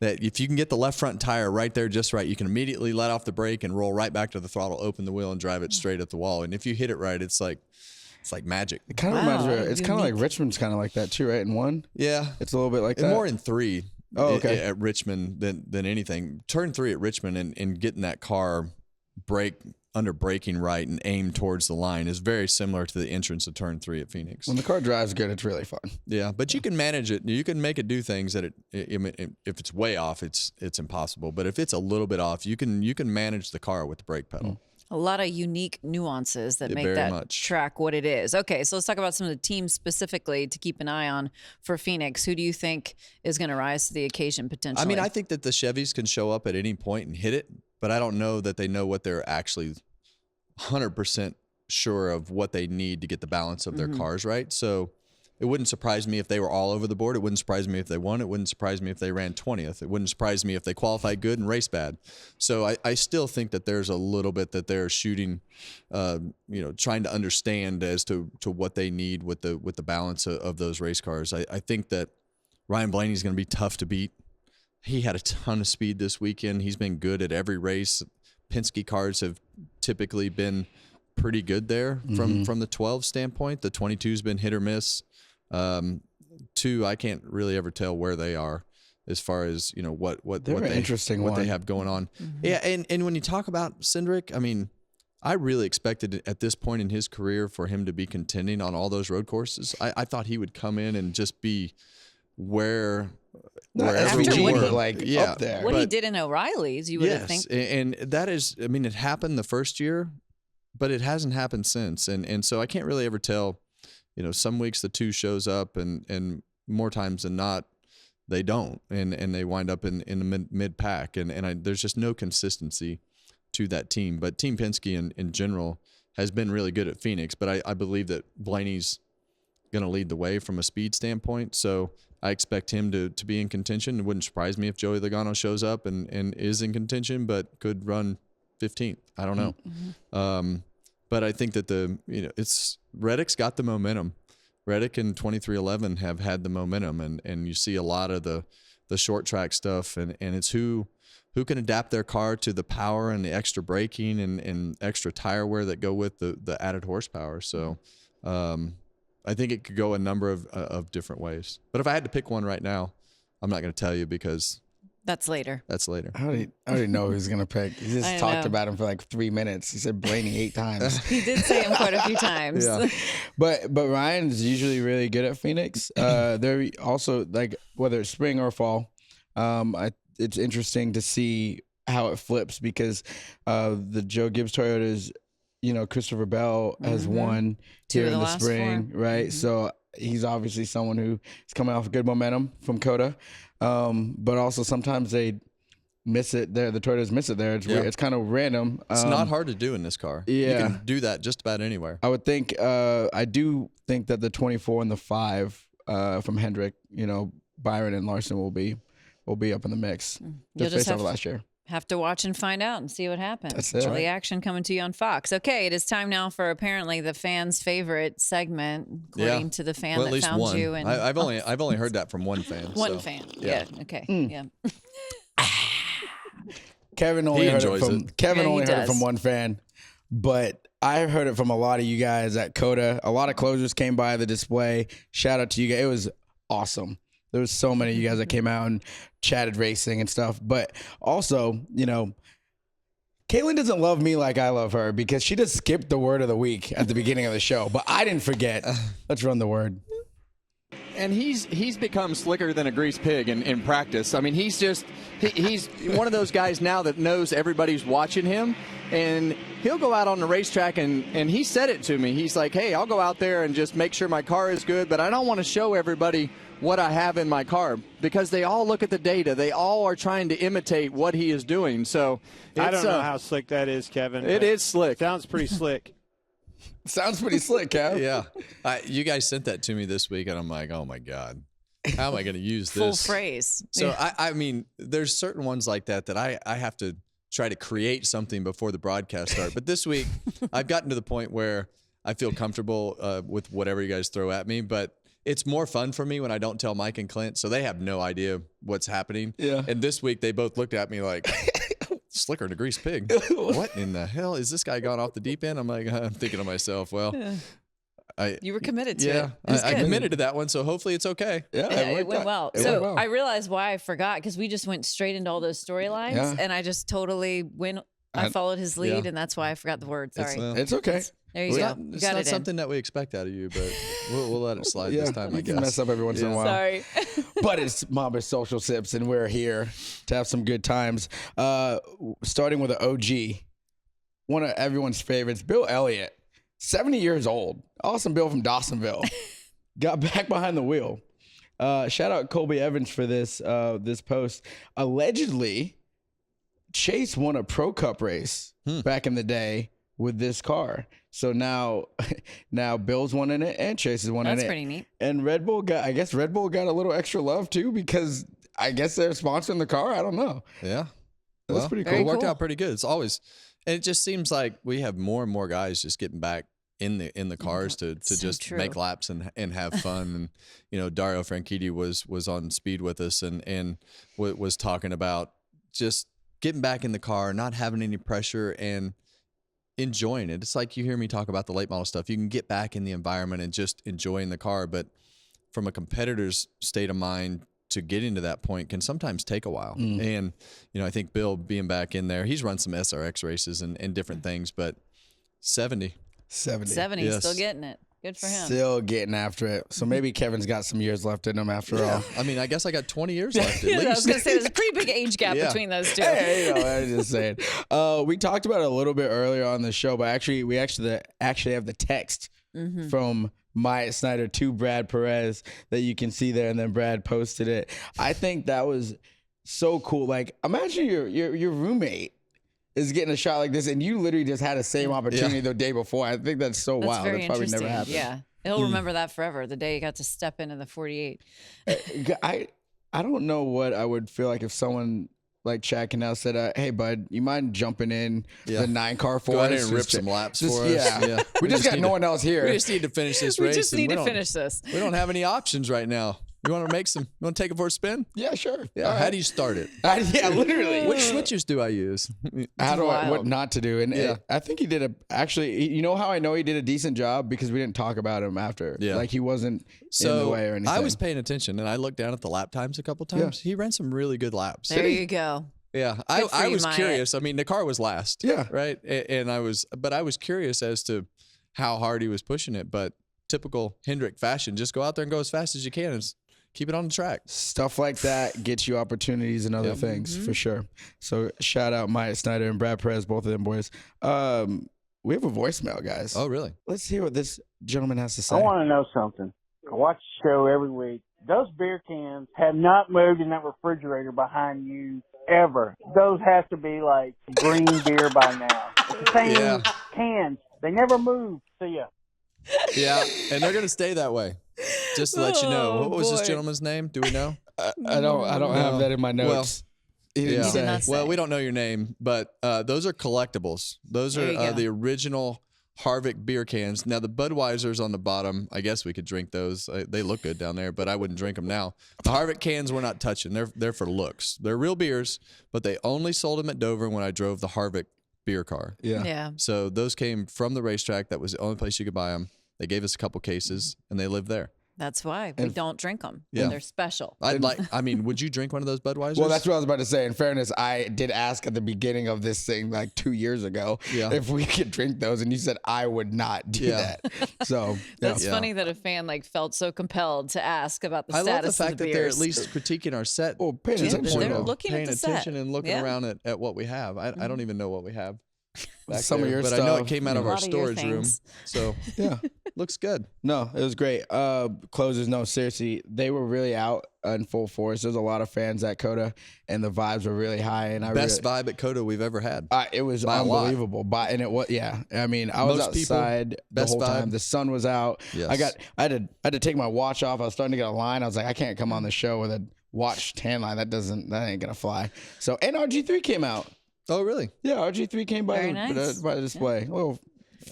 that if you can get the left front tire right there just right, you can immediately let off the brake and roll right back to the throttle, open the wheel, and drive it straight at the wall. And if you hit it right, it's like magic. It kind of Wow, reminds me. It's kind of like unique. Richmond's kind of like that too, right? In 1, Yeah. it's a little bit like And that. more in 3 Oh, okay. at Richmond than anything. Turn 3 at Richmond and getting that car brake under braking right and aim towards the line is very similar to the entrance of turn 3 at Phoenix. When the car drives good, it's really fun. Yeah, but you can manage it. You can make it do things that if it's way off, it's impossible. But if it's a little bit off, you can manage the car with the brake pedal. A lot of unique nuances that make very that much. track what it is. Okay, so let's talk about some of the teams specifically to keep an eye on for Phoenix. Who do you think is going to rise to the occasion potentially? I mean, I think that the Chevys can show up at any point and hit it, but I don't know that they know what they're actually 100% sure of what they need to get the balance of their cars right. So it wouldn't surprise me if they were all over the board. It wouldn't surprise me if they won. It wouldn't surprise me if they ran 20th. It wouldn't surprise me if they qualified good and raced bad. So I still think that there's a little bit that they're shooting, trying to understand as to what they need with the balance of those race cars. I think that Ryan Blaney's going to be tough to beat. He had a ton of speed this weekend. He's been good at every race. Penske cars have typically been pretty good there from the 12 standpoint. The 22's been hit or miss. 2, I can't really ever tell where they are as far as what they have going on. Yeah, and when you talk about Cindric, I mean, I really expected at this point in his career for him to be contending on all those road courses. I thought he would come in and just be wherever SVG, we were, but up there. What he did in O'Reilly's, you would have think. And that is, I mean, it happened the first year, but it hasn't happened since. And so I can't really ever tell. Some weeks the 2 shows up, and more times than not, they don't, and they wind up in the mid pack, and there's just no consistency to that team. But Team Penske in general has been really good at Phoenix, but I believe that Blaney's going to lead the way from a speed standpoint. So I expect him to be in contention. It wouldn't surprise me if Joey Logano shows up and is in contention, but could run 15th. I don't know. But I think that it's Reddick's got the momentum. Reddick and 2311 have had the momentum, and you see a lot of the short track stuff, and it's who can adapt their car to the power and the extra braking and extra tire wear that go with the added horsepower. So I think it could go a number of different ways. But if I had to pick one right now, I'm not going to tell you because That's later. I already know who's going to pick. He just talked about him for like 3 minutes. He said Blaney 8 times. He did say him quite a few times. Yeah. But Ryan's usually really good at Phoenix. They're also, like, whether it's spring or fall, it's interesting to see how it flips because the Joe Gibbs Toyotas, Christopher Bell has won here in the spring, right? So he's obviously someone who is coming off good momentum from COTA. But also sometimes they miss it there. The Toyotas miss it there. It's weird. It's kind of random. It's not hard to do in this car. Yeah. You can do that just about anywhere. I would think, I do think that the 24 and the 5 from Hendrick, Byron and Larson will be up in the mix. Just based off last year. Have to watch and find out and see what happens. That's it. All the action coming to you on Fox. Okay, it is time now for apparently the fans' favorite segment, according to the fan well, at that least found one. you. And I've only heard that from one fan. One fan. Yeah. Okay. Yeah. Kevin only heard it from one fan, but I heard it from a lot of you guys at COTA. A lot of closers came by the display. Shout out to you guys. It was awesome. There was so many of you guys that came out and chatted racing and stuff. But also, Kaitlyn doesn't love me like I love her because she just skipped the word of the week at the beginning of the show. But I didn't forget. Let's run the word. And he's become slicker than a greased pig in practice. I mean, he's one of those guys now that knows everybody's watching him. And he'll go out on the racetrack, and he said it to me. He's like, hey, I'll go out there and just make sure my car is good, but I don't want to show everybody what I have in my car because they all look at the data. They all are trying to imitate what he is doing. So I don't know how slick that is, Kevin. It is slick. Sounds pretty slick. Sounds pretty slick, Kev. Yeah. You guys sent that to me this week, and I'm like, oh, my God. How am I going to use this? Full phrase. So, I mean, there's certain ones like that I have to try to create something before the broadcast start. But this week, I've gotten to the point where I feel comfortable with whatever you guys throw at me. But it's more fun for me when I don't tell Mike and Clint, so they have no idea what's happening. Yeah. And this week, they both looked at me like, slicker than a greased pig. What in the hell? Is this guy gone off the deep end? I'm like, I'm thinking to myself, well, you were committed to it. Yeah, I committed to that one, so hopefully it's okay. Yeah, it went well. It went So well. I realized why I forgot because we just went straight into all those storylines, and I just totally went I followed his lead, and that's why I forgot the word. Sorry. It's okay. There you go. It's not something that we expect out of you, but we'll let it slide this time, I guess. You can mess up every once in a while. Sorry. But it's Mamba Social Sips, and we're here to have some good times. Starting with an OG, one of everyone's favorites, Bill Elliot, 70 years old. Awesome Bill from Dawsonville. Got back behind the wheel. Shout out Colby Evans for this post. Allegedly, Chase won a Pro Cup race back in the day with this car. So now Bill's won in it and Chase is won in it. That's pretty neat. And Red Bull got a little extra love too, because I guess they're sponsoring the car. I don't know. Yeah. That's pretty cool. very It worked cool. out pretty good. It's always, and it just seems like we have more and more guys just getting back in the cars to So just true. make laps and have fun. And Dario Franchitti was on speed with us and was talking about just getting back in the car, not having any pressure and enjoying it. It's like you hear me talk about the late model stuff. You can get back in the environment and just enjoying the car, but from a competitor's state of mind to getting to that point can sometimes take a while. And I think Bill being back in there, he's run some SRX races and different things, but 70. 70, Yes. still getting it. Good for him. Still getting after it. So maybe Kevin's got some years left in him after all. I mean, I guess I got 20 years left at I was least. going to say there's a pretty big age gap Yeah. between those two. Hey, I'm just saying. We talked about it a little bit earlier on the show, but we actually have the text from Myatt Snider to Brad Perez that you can see there, and then Brad posted it. I think that was so cool. Like, imagine your roommate is getting a shot like this, and you literally just had the same opportunity the day before. I think that's so That's wild. very That's probably never interesting. happened. Yeah. He'll remember that forever, the day he got to step into the 48. I don't know what I would feel like if someone like Chad Cannell said, "Hey, bud, you mind jumping in the 9-car for Go us? ahead and rip Just- some laps just- for us." Yeah. We just got no one else here. We just need to finish this We race. just and need we to don't- finish this. We don't have any options right now. You want to you want to take it for a spin? Yeah, sure. Yeah. All How right. do you start it? Yeah, literally. Which switches do I use? How do I, what wild. not to do? And Yeah. I think he did you know how I know he did a decent job? Because we didn't talk about him after. Yeah. Like he wasn't in the way or anything. I was paying attention, and I looked down at the lap times a couple times. He ran some really good laps. There you go. Yeah, Good I for you, was Myatt. curious. I mean, the car was last. Yeah. Right. And I was curious as to how hard he was pushing it. But typical Hendrick fashion, just go out there and go as fast as you can and keep it on the track. Stuff like that gets you opportunities and other things for sure. So shout out Myatt Snider and Brad Perez, both of them boys. We have a voicemail, guys. Oh, really? Let's hear what this gentleman has to say. I want to know something. I watch the show every week. Those beer cans have not moved in that refrigerator behind you ever. Those have to be like green beer by now. It's the same cans. They never move. See ya. Yeah, and they're gonna stay that way. Just to let you know. What was this boy. gentleman's name? Do we know? I don't have that in my notes. He didn't Yeah. say. did not say. Well, we don't know your name, but those are collectibles. Those There you are go. the original Harvick beer cans. Now the Budweiser's on the bottom. I guess we could drink those. They look good down there, but I wouldn't drink them now. The Harvick cans we're not touching. They're for looks. They're real beers, but they only sold them at Dover when I drove the Harvick beer car. Yeah. So those came from the racetrack. That was the only place you could buy them. They gave us a couple cases, and they live there. That's why we don't drink them. Yeah. They're special. Would you drink one of those Budweisers? Well, that's what I was about to say. In fairness, I did ask at the beginning of this thing like 2 years ago if we could drink those, and you said I would not do that. So That's Yeah. funny that a fan felt so compelled to ask about the I love status the fact of the that they're beers. at least critiquing our set. Well, paying to the attention. point They're of looking at paying the set. attention and looking Yeah. around at what we have. I don't even know what we have. Back Some of there, your but I know it stuff. came out of A our lot of your storage room, things. so yeah. looks good. No, it was great. Closers, no, seriously, they were really out in full force. There's a lot of fans at COTA, and the vibes were really high. And Best vibe at COTA we've ever had. it was by a lot. unbelievable. And it was, I mean, I was Most people, outside the best whole time. vibe. The sun was out. Yes. I had to take my watch off. I was starting to get a line. I was like, I can't come on the show with a watch tan line. That ain't gonna fly. So, and RG3 came out. Oh, really? Yeah, RG3 came by Very the, nice. by the display. Little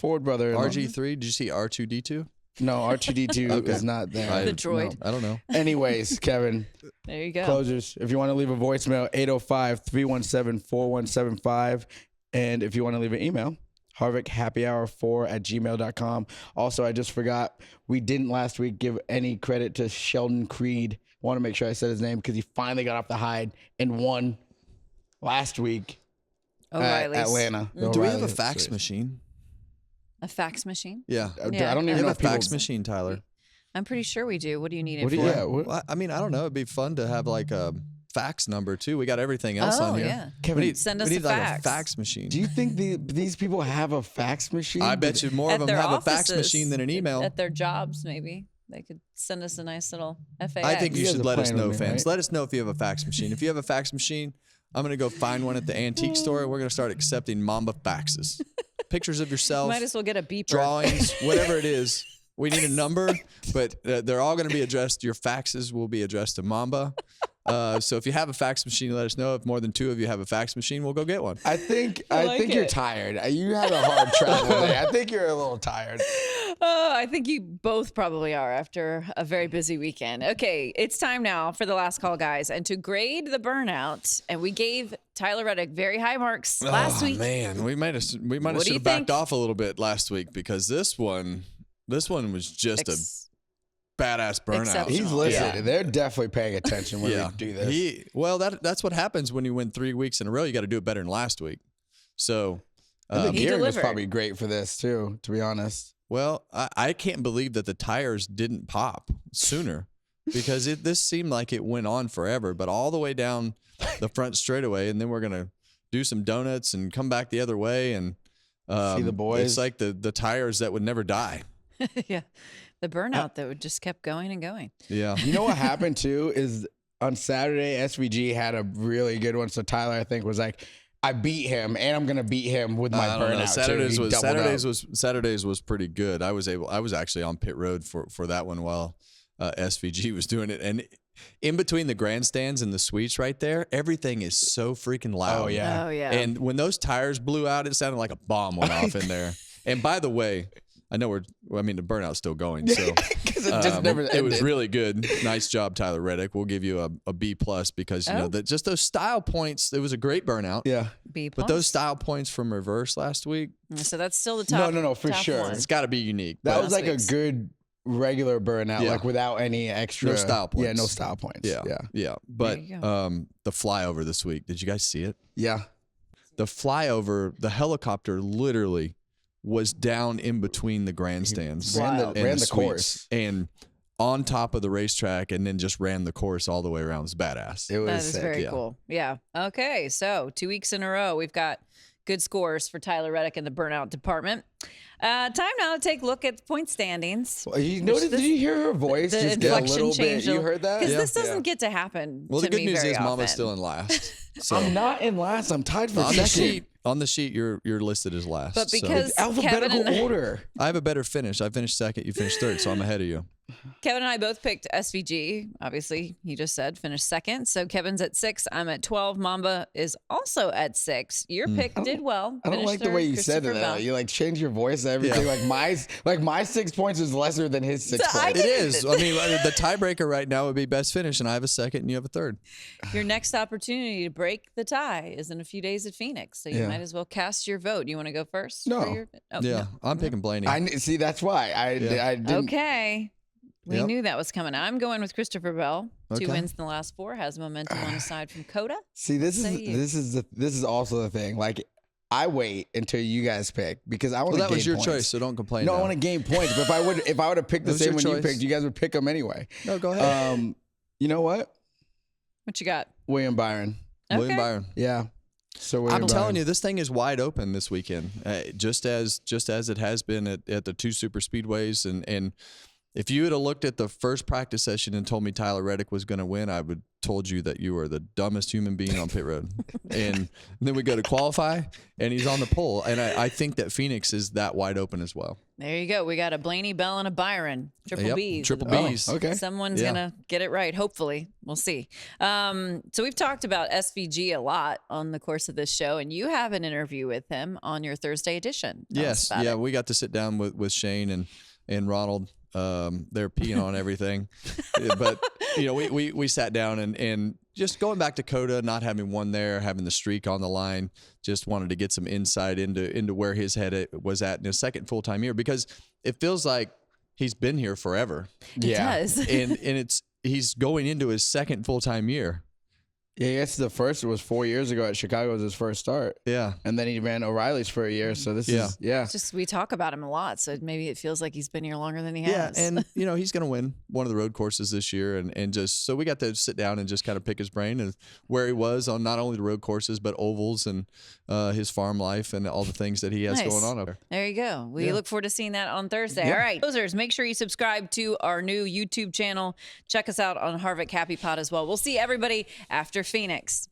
Ford brother. RG3. Did you see R2D2? No, R2D2 Okay. is not there. The droid. I don't know. Anyways, Kevin, There you go. closers, if you want to leave a voicemail, 805-317-4175. And if you want to leave an email, harvickhappyhour4@gmail.com. Also, I just forgot, we didn't last week give any credit to Sheldon Creed. I want to make sure I said his name because he finally got off the hide and won last week. O'Reilly's. Atlanta. Mm. Do we have a O'Reilly's fax race. machine? A fax machine? Yeah. Yeah. I don't We even know have if a fax people. machine, Tyler. I'm pretty sure we do. What do you need it What do for? you, yeah, what- Well, I mean, I don't know. It'd be fun to have like a fax number too. We got everything else Oh, on here. yeah. Kevin, We need, Send us we need a like fax. a fax machine. do you think these people have a fax machine? I bet you more At of them their have a fax offices, machine than an email. At their jobs, maybe. They could send us a nice little FAX. I think you You guys should are let us playing know, with me, fans. right? Let us know if you have a fax machine. If you have a fax machine, I'm going to go find one at the antique store. We're going to start accepting Mamba faxes. Pictures of yourself, Might as well get a beeper. drawings, whatever it is. We need a number, but they're all going to be addressed. Your faxes will be addressed to Mamba. So if you have a fax machine, let us know. If more than 2 of you have a fax machine, we'll go get one. I think like you're it. tired. You had a hard travel day. I think you're a little tired. Oh, I think you both probably are after a very busy weekend. Okay, it's time now for the last call, guys, and to grade the burnout. And we gave Tyler Reddick very high marks last week. Man, we might have What do should you have backed think? off a little bit last week because this one was just a badass burnout. Exceptional. He's listening. Yeah. They're definitely paying attention when we do this. That's what happens when you win 3 weeks in a row. You got to do it better than last week. So, And the He gearing was delivered. probably great for this too, to be honest. well, I can't believe that the tires didn't pop sooner because this seemed like it went on forever, but all the way down the front straightaway, and then we're gonna do some donuts and come back the other way and See the boys. It's like the tires that would never die. Yeah. The burnout that would just kept going and going. Yeah. You know what happened too is on Saturday, SVG had a really good one. So Tyler, I think, was like, I beat him, and I'm gonna beat him with my I don't know. burnout. too. He doubled up. Saturdays was pretty good. I was actually on pit road for that one while SVG was doing it, and in between the grandstands and the suites right there, everything is so freaking loud. Oh yeah. Oh, yeah. And when those tires blew out, it sounded like a bomb went off in there. And by the way, I know the burnout's still going, so 'Cause it just never it was ended. really good. Nice job, Tyler Reddick. We'll give you a B plus because you know that just those style points. It was a great burnout. Yeah. B+. But those style points from reverse last week, So that's still the top. No, for top sure. one. it's got to be unique. That But was like week's. a good regular burnout, Yeah. like without any extra No style points. Yeah, no style points. yeah. But you the flyover this week, did you guys see it? Yeah. The flyover, the helicopter literally was down in between the grandstands Ran the, and ran the suites course. and on top of the racetrack, and then just ran the course all the way around. It's badass. It was That is sick. very yeah. cool. Yeah. Okay. So 2 weeks in a row, we've got good scores for Tyler Reddick in the burnout department. Time now to take a look at the point standings. Well, you noticed? Did you hear her voice The just get a inflection little bit? changed. You heard that? Because Yeah. this doesn't get to happen. Well, to the good me news very is Mama's often. still in last. So I'm not in last. I'm tied for on the second. sheet, you're listed as last. But so. because Alphabetical Kevin and, order. I have a better finish. I finished second. You finished third, so I'm ahead of you. Kevin and I both picked SVG. Obviously, he just said finished second. So Kevin's at 6. I'm at 12. Mamba is also at 6. Your pick did well. I don't Finished like the third. way you said it. Christopher Though. Bell. You like change your voice and everything. Yeah. Like my 6 points is lesser than his 6 So I points. It is. I mean, the tiebreaker right now would be best finish, and I have a second, and you have a third. Your next opportunity to break the tie is in a few days at Phoenix. So you Yeah. might as well cast your vote. You want to go first? No. for your- oh, Yeah, no. I'm picking Blaney. I see. That's why I didn't. Okay. We Yep. knew that was coming. I'm going with Christopher Bell. 2 Okay. wins in the last 4. Has momentum on his side from COTA. See, this Say you. is also the thing. Like, I wait until you guys pick because I want well, to that gain was your points. choice, so don't complain. No, I now. want to gain points. But if I would have picked the It was same your one you choice. picked, you guys would pick them anyway. No, go ahead. You know what? What you got? William Byron. William Okay. Byron. Yeah. So William I'm telling Byron. you, this thing is wide open this weekend, just as it has been at the 2 super speedways. And if you had looked at the first practice session and told me Tyler Reddick was going to win, I would told you that you were the dumbest human being on pit road. And then we go to qualify, and he's on the pole. And I think that Phoenix is that wide open as well. There you go. We got a Blaney, Bell, and a Byron. Triple Yep, B's. triple Oh, B's. okay. Someone's Yeah. going to get it right, hopefully. We'll see. So we've talked about SVG a lot on the course of this show, and you have an interview with him on your Thursday edition. Tell us Yes, about yeah, it. we got to sit down with Shane and Ronald. They're peeing on everything, but you know, we sat down and just going back to COTA, not having won there, having the streak on the line, just wanted to get some insight into where his head was at in his second full-time year, because it feels like he's been here forever. It does. and he's going into his second full-time year. Yeah, I guess the first was 4 years ago at Chicago was his first start. Yeah. And then he ran O'Reilly's for a year. So this is, It's just we talk about him a lot, so maybe it feels like he's been here longer than he has. Yeah, and he's going to win one of the road courses this year, and just so we got to sit down and just kind of pick his brain and where he was on not only the road courses but ovals and his farm life and all the things that he has going on over there. There you go. We look forward to seeing that on Thursday. All right, closers, make sure you subscribe to our new YouTube channel. Check us out on Harvick Happy Pod as well. We'll see everybody after Phoenix.